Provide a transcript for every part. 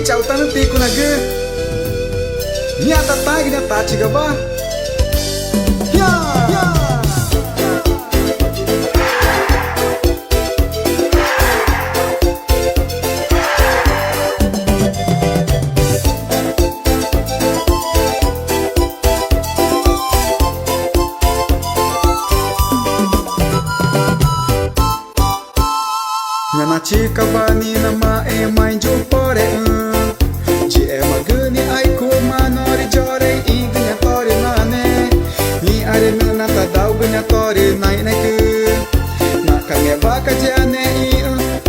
chau ta ti kuna ge nya ta ta gi na ta chi ga ba ya na chica bani na ma e mai ju pore ji e maguni ai ku manori jore i gnya tori na ne ni are na ta dau gnya tori nai na ku na ka me ba ka je ne i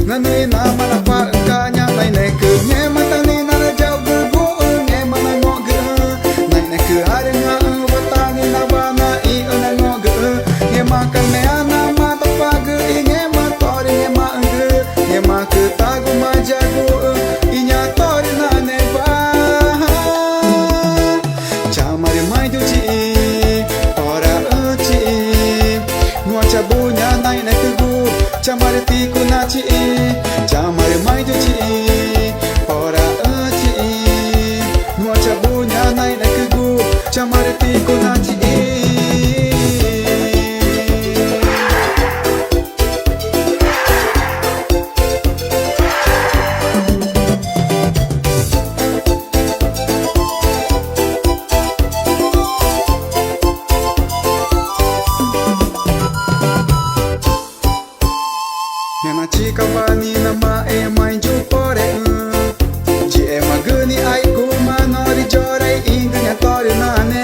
na nui na mala pa ka nya nai ne ku ne mata ni na ra jau gu gu ne mana ngo gu nai ne ku are na ba ta ni na ba na i na ngo gu ne ma ka me ana ma ta pa gu i ne ma tori ne ma ma ke tagu ma jago inya tori na ne ba chamare mai du chi ora chi no chabunya nai na ku chamare ti ku na chi chamare mai du chi ora chi no chabunya nai na ku chamare ti ku na chi na chica bani na ma e mai ju pore ji e maguni ai ku manori jore ingnya tori na ne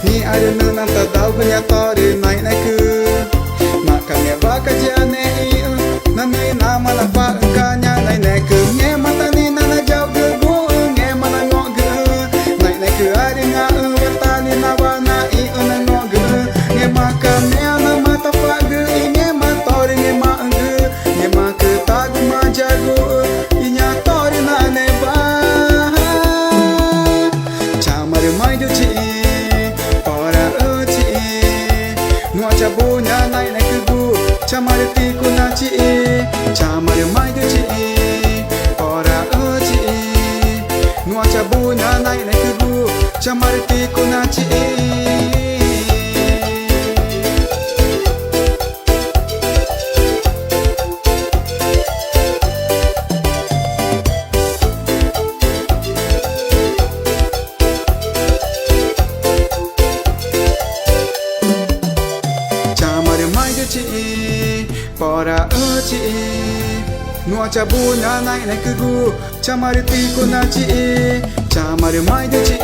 ni are na ta dau gnya tori nai na ku na ka me ba ka ja ne i na ni na mala pa ka nya nai ne ku nge mata ni na na jau gu gu nge mana ngo gu nai ne ku are nga ta ni na ba na i na ngo gu nge ma ka me na mata pa gu nge ma tori nge ma jago inya tori na ne ba chamare mai du chi ora chi no chabunya nai na ku chamare ti ku na chi chamare mai du chi ora chi no chabunya nai na ku chamare ti ku na chi pora chi no chabunya nai na ku chamare ti ku na chi chamare mai de chi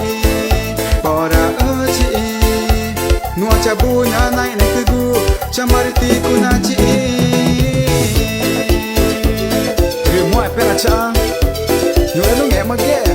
pora chi no chabunya nai na ku chamare ti ku na chi re moi pela cha no é no é